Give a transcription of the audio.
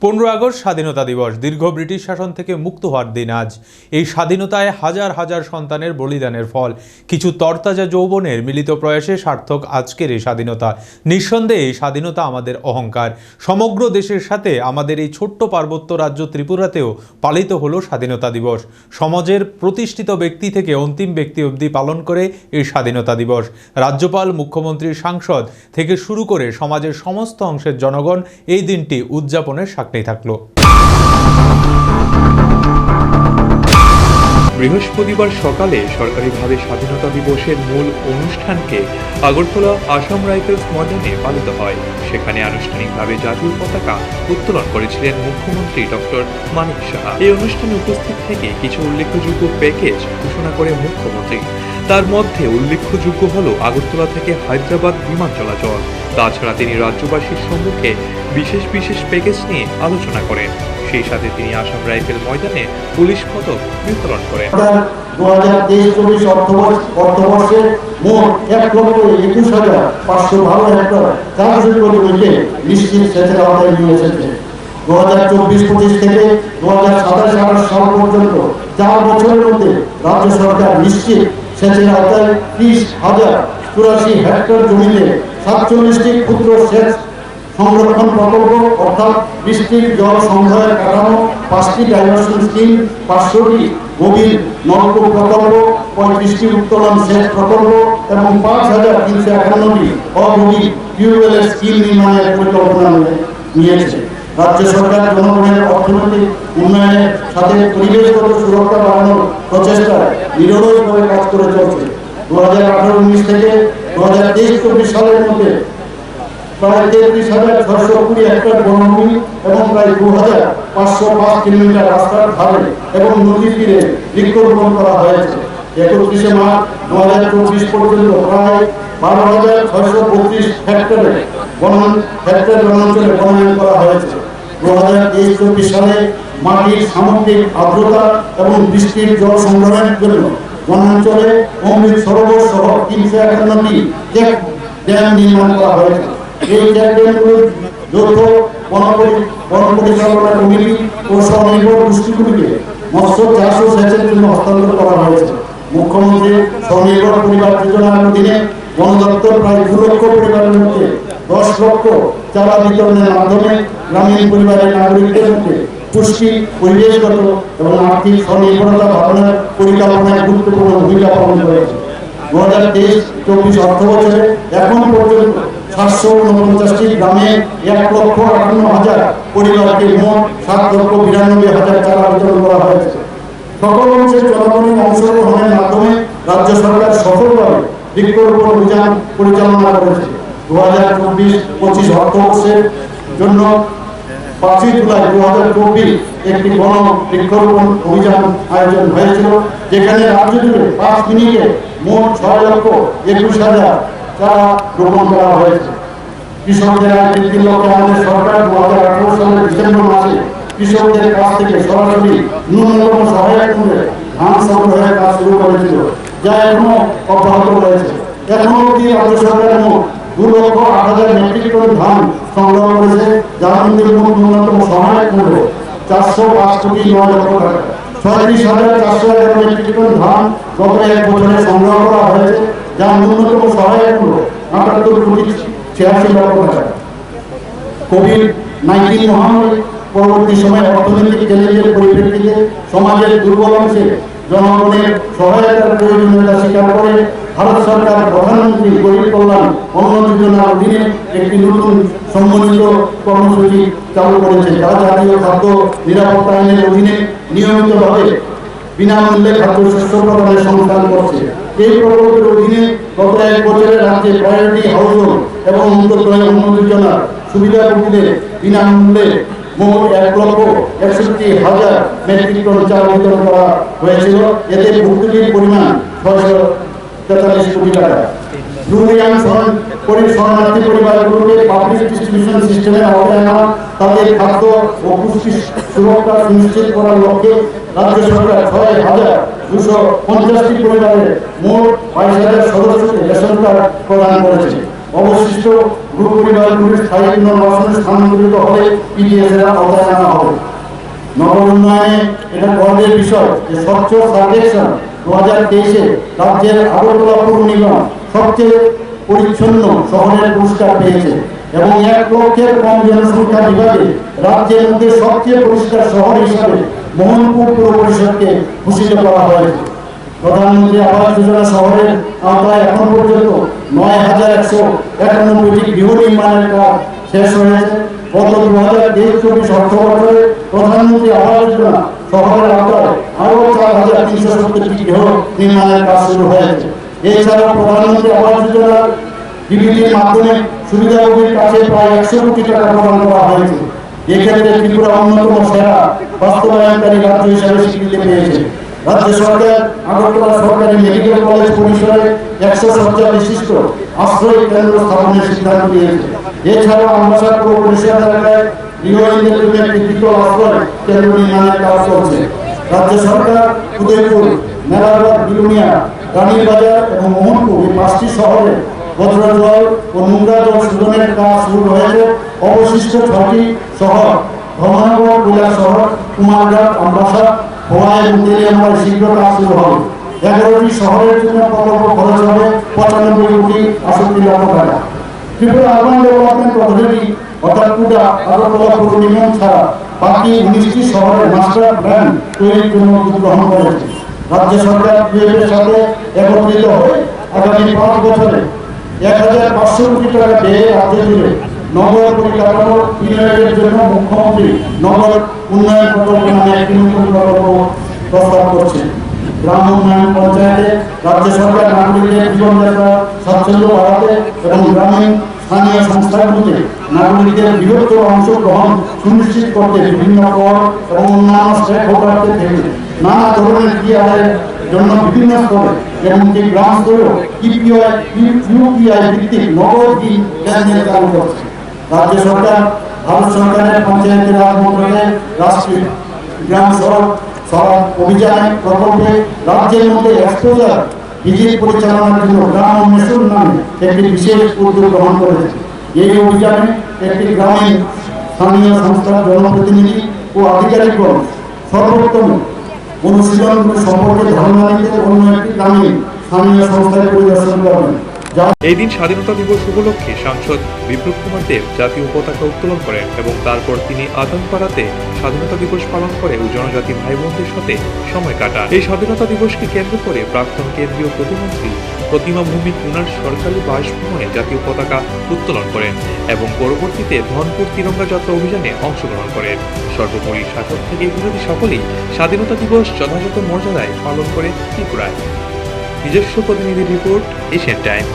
15 August স্বাধীনতা দিবস দীর্ঘ ব্রিটিশ শাসন থেকে মুক্ত হওয়ার দিন আজ। এই স্বাধীনতায় হাজার হাজার সন্তানের বলিদানের ফল, কিছু তরতাজা যৌবনের মিলিত প্রয়াসে সার্থক আজকের এই স্বাধীনতা। নিঃসন্দেহে এই স্বাধীনতা আমাদের অহংকার। সমগ্র দেশের সাথে আমাদের এই ছোট্ট পার্বত্য রাজ্য ত্রিপুরাতেও পালিত হলো স্বাধীনতা দিবস। সমাজের প্রতিষ্ঠিত ব্যক্তি থেকে অন্তিম ব্যক্তি অবধি পালন করে এই স্বাধীনতা দিবস। রাজ্যপাল, মুখ্যমন্ত্রী, সাংসদ থেকে শুরু করে সমাজের সমস্ত অংশের জনগণ এই দিনটি উদযাপনের সাক্ষী থাকলো। বৃহস্পতিবার সকালে সরকারিভাবে স্বাধীনতা দিবসের মূল অনুষ্ঠানকে আগরতলা আসাম রাইফেলস ময়দানে পালিত হয়। সেখানে আনুষ্ঠানিকভাবে জাতীয় পতাকা উত্তোলন করেছিলেন মুখ্যমন্ত্রী ডক্টর মানিক সাহা। এই অনুষ্ঠানে উপস্থিত থেকে কিছু উল্লেখযোগ্য প্যাকেজ ঘোষণা করে মুখ্যমন্ত্রী। তার মধ্যে উল্লেখযোগ্য হল আগরতলা থেকে হায়দ্রাবাদ বিমান চলাচল। তাছাড়া তিনি রাজ্যবাসীর সম্মুখে বিশেষ বিশেষ প্যাকেজ নিয়ে আলোচনা করেন। সেই সাথে তিনি আসাম রাইফেল ময়দানে পুলিশ পদক বিতরণ করেন। 2023-24 অর্থবর্ষে মোট 1,21,512 হেক্টর চাষযোগ্য জমিকে নিশ্চিত সেচের আওতায় নিয়ে এসেছে। 2024-25 থেকে 2027-28 সাল পর্যন্ত 4 বছরের মধ্যে রাজ্য সরকার নিশ্চিত সেচের আওতায় 30,084 হেক্টর জমিতে 47টি ক্ষুদ্র সেচ সংরক্ষণ প্রকল্প অর্থাৎ বৃষ্টির জল সংগ্রহের কাঠামো, 5টি ডাইভারশন স্কিম, 500টি গভীর নলকূপ প্রকল্প, 35টি উত্তোলন সেচ প্রকল্প এবং 5,351টি অগভীর টিউবওয়েলের স্কিম নির্মাণের পরিকল্পনা নিয়েছে। রাজ্য সরকার জনগণের অর্থনৈতিক উন্নয়নের সাথে পরিবেশগত সুরক্ষা বাড়ানোর প্রচেষ্টায় নিরলসভাবে কাজ করে চলছে। 2018-19 থেকে 2023-24 সালের মধ্যে প্রায় 33,620 হেক্টর বনভূমি এবং প্রায় 2,505 কিলোমিটার রাস্তার ধারে এবং নদীর তীরে বৃক্ষরোপণ করা হয়েছে। 31 মার্চ 2024 পর্যন্ত প্রায় 12,632 হেক্টরে বনাঞ্চলে বনায়ন করা হয়েছে। 2023-24 সালে মাটির সামগ্রিক আর্দ্রতা এবং বৃষ্টির জল সংগ্রহের জন্য বনাঞ্চলে অমৃত সরোবর সহ 351টি চেক ড্যাম নির্মাণ করা হয়েছে। এই চেক ড্যামগুলোর যৌথ বন পরিচালনা কমিটি ও স্বনির্ভর গোষ্ঠীগুলিকে মৎস্য চাষ ও সেচের জন্য হস্তান্তর করা হয়েছে। মুখ্যমন্ত্রী স্বনির্ভর পরিবার যোজনার অধীনে বন দপ্তর প্রায় 2 লক্ষ পরিবারের মধ্যে 10 লক্ষ চারা বিতরণের মাধ্যমে গ্রামীণ পরিবারের নাগরিকদের মধ্যে পুষ্টি, পরিবেশগত এবং আর্থিক স্বনির্ভরতা বাড়ানোর পরিকল্পনায় গুরুত্বপূর্ণ ভূমিকা পালন করেছে। 2023-24 অর্থ বছরে এখন পর্যন্ত 749টি গ্রামে 1,58,000 পরিবারকে মোট 7,92,000 চারা বিতরণ করা হয়েছে। সকল অংশের জনগণের অংশগ্রহণের মাধ্যমে রাজ্য সরকার সফলভাবে বৃক্ষরোপণ অভিযান পরিচালনা করেছে। 2024-25 অর্থবর্ষের জন্য 5 জুলাই 2024 একটি গণ বৃক্ষরোপণ অভিযান আয়োজন হয়েছিল, যেখানে রাজ্য জুড়ে 5 মিনিটে মোট 6,21,000 চারা রোপণ করা হয়েছে। কৃষকদের আয় বৃদ্ধির লক্ষ্যে আমাদের সরকার 2018 সালের ডিসেম্বর মাসে কৃষকদের কাছ থেকে সরাসরি ন্যূনতম সহায়ক মূল্যে ধান সংগ্রহের কাজ শুরু করেছিল, যা এখনো অব্যাহত রয়েছে। এখনো অবধি রাজ্য সরকার মোট 2,08,000 মেট্রিক টন ধান সংগ্রহ করেছে, যার মধ্যে ন্যূনতম সহায়ক মূল্য 405,9,00,000 টাকা। 36,411 মেট্রিক টন ধান গত 1 বছরে সংগ্রহ করা হয়েছে, যার ন্যূনতম সহায়ক মূল্য 78,86,00,000 টাকা। কোভিড-19 মহামারী পরবর্তী সময়ে অর্থনৈতিক চ্যালেঞ্জের পরিপ্রেক্ষিতে সমাজের দুর্বল অংশে জনগণের সহায়তার প্রয়োজনীয়তা স্বীকার করে ভারত সরকার প্রধানমন্ত্রী গরিব কল্যাণ অন্ন যোজনার অধীনে একটি নতুন সম্মানিত কর্মসূচি চালু করেছে, যা জাতীয় খাদ্য নিরাপত্তা আইনের অধীনে নিয়মিতভাবে বিনামূল্যে খাদ্যশস্য প্রদানের সংস্থান করছে। এই প্রকল্পের অধীনে গত 1 বছরে রাজ্যে প্রায়োরিটি হাউসহোল্ড এবং অন্তর্দয় অন্ন যোজনার সুবিধাভোগীদের বিনামূল্যে মোট 1,61,000 মেট্রিক টন চাল বিতরণ করা হয়েছিল। এতে ভুক্তভোগীর পরিমাণ 643 কোটি টাকা। শরণার্থী পরিবারগুলোকে পাবলিক ডিস্ট্রিবিউশন সিস্টেমের আওতায় আনা, তাদের খাদ্য ও পুষ্টি সুরক্ষা সুনিশ্চিত করার লক্ষ্যে রাজ্য সরকার 6,250টি পরিবারের মোট 22,000 সদস্যকে রেশন কার্ড প্রদান করেছে। অবশিষ্ট গ্রুপ পরিবারগুলির স্থায়ী পুনর্বাসনে স্থানান্তরিত হলে পিডিএস এর আওতায় আনা হবে। নগর উন্নয়নে এটা গর্বের বিষয় যে স্বচ্ছ সার্ভেক্ষণ 2023-এ রাজ্যের আগরতলা পৌর নিগম সবচেয়ে পরিচ্ছন্ন শহরের পুরস্কার পেয়েছে এবং 1 লক্ষের কম জনসংখ্যা বিভাগে রাজ্যের মধ্যে সবচেয়ে পরিষ্কার শহর হিসাবে মোহনপুর পৌর পরিষদকে ভূষিত করা হয়েছে। প্রধানমন্ত্রী আবাস যোজনা শহরের আওতায় এখন পর্যন্ত 9,191টি গৃহ নির্মাণের কাজ শেষ হয়েছে। গত 2023-24 অর্থবছরে প্রধানমন্ত্রী আবাস যোজনা শহরের আওতায় আরও 4,370টি গৃহ নির্মাণের কাজ শুরু হয়েছে। এছাড়াও প্রধানমন্ত্রী আবাস যোজনার ডিবিটির মাধ্যমে সুবিধাভোগীর কাছে প্রায় 100 কোটি টাকা প্রদান করা হয়েছে। এক্ষেত্রে ত্রিপুরা অন্যতম সেরা বাস্তবায়নকারী রাজ্য হিসাবে স্বীকৃতি পেয়েছে। রাজ্য সরকার আগরতলা সরকারি মেডিকেল কলেজ পরিসরে 100 শয্যা বিশিষ্ট আশ্রয় কেন্দ্র স্থাপনের সিদ্ধান্ত নিয়েছে। এছাড়াও আমবাসা পৌর পরিষদ এলাকায় গৃহহীনদের জন্য একটি দ্বিতীয় আশ্রয় কেন্দ্র নির্মাণের কাজ চলছে। রাজ্য সরকার উদয়পুর, মেলাঘাট, বিলুনিয়া, রানীবাজার এবং মোহনপুর এই 5টি শহরে বজ্র জল ও নোংরা জল শোধনের কাজ শুরু হয়েছে। অবশিষ্ট 6টি শহর ধর্মনগর, কৈলাসহর, কুমারঘাট, আমবাসা, ভোয়া এবং তেলিয়ামুড়ায় শীঘ্র কাজ শুরু হবে। 11টি শহরের জন্য প্রকল্প খরচ হবে 95 কোটি 68 লক্ষ টাকা। ত্রিপুরা আরবান ডেভেলপমেন্ট অথরিটি অর্থাৎ টুডা আগরতলা পৌর নিগম ছাড়া বাকি 19টি শহরের মাস্টার প্ল্যান তৈরির জন্য উদ্যোগ গ্রহণ করেছে। রাজ্য সরকার পিএফের সাথে একত্রিত হয়ে আগামী 5 বছরে 1,500 কোটি টাকা ব্যয়ে রাজ্য জুড়ে নগর পরিকাঠামো উন্নয়নের জন্য মুখ্যমন্ত্রী নগর উন্নয়ন প্রকল্প নামে একটি নতুন প্রকল্প প্রস্তাব করছে। গ্রাম উন্নয়ন পঞ্চায়েতে রাজ্য সরকার নাগরিকদের জীবনযাত্রা স্বাচ্ছন্দ্য বাড়াতে এবং গ্রামীণ স্থানীয় সংস্থাগুলিতে নাগরিকদের বৃহত্তর অংশগ্রহণ সুনিশ্চিত করতে বিভিন্ন কর এবং অন্যান্য স্টেক হোল্ডারদের থেকে নানা ধরনের ক্রিয়ার জন্য বিভিন্ন স্তরে এমনকি গ্রাম স্তরেও ইউপিআই ভিত্তিক নগদ ঋণ লেনদেন চালু করছে। রাজ্য সরকার ভারত সরকারের পঞ্চায়েত রাজ মন্ত্রকের রাষ্ট্রীয় গ্রাম সড়ক অভিযান প্রকল্পে রাজ্যের মধ্যে এক্সপোজার ভিজিট পরিচালনার জন্য গ্রাম উন্নয়ন নামে একটি বিশেষ উদ্যোগ গ্রহণ করেছে। এই অভিযানে একটি গ্রামীণ স্থানীয় সংস্থার জনপ্রতিনিধি ও আধিকারিকগণ সর্বোত্তম অনুশীলনগুলি সম্পর্কে ধারণা নিতে অন্য একটি গ্রামীণ স্থানীয় সংস্থায় পরিদর্শন করবেন। এই দিন স্বাধীনতা দিবস উপলক্ষে সাংসদ বিপ্লব কুমার দেব জাতীয় পতাকা উত্তোলন করেন এবং তারপর তিনি আদানপাড়াতে স্বাধীনতা দিবস পালন করে ও জনজাতি ভাই বোনদের সাথে সময় কাটান। এই স্বাধীনতা দিবসকে কেন্দ্র করে প্রাক্তন কেন্দ্রীয় প্রতিমন্ত্রী প্রতিমা ভৌমিক উনার সরকারি বাসভবনে জাতীয় পতাকা উত্তোলন করেন এবং পরবর্তীতে ধনপুর তিরঙ্গা যাত্রা অভিযানে অংশগ্রহণ করেন। সর্বোপরি শাসক থেকে বিরোধী সকলেই স্বাধীনতা দিবস যথাযথ মর্যাদায় পালন করে ত্রিপুরায়। নিজস্ব প্রতিনিধি রিপোর্ট, এশিয়ান টাইম।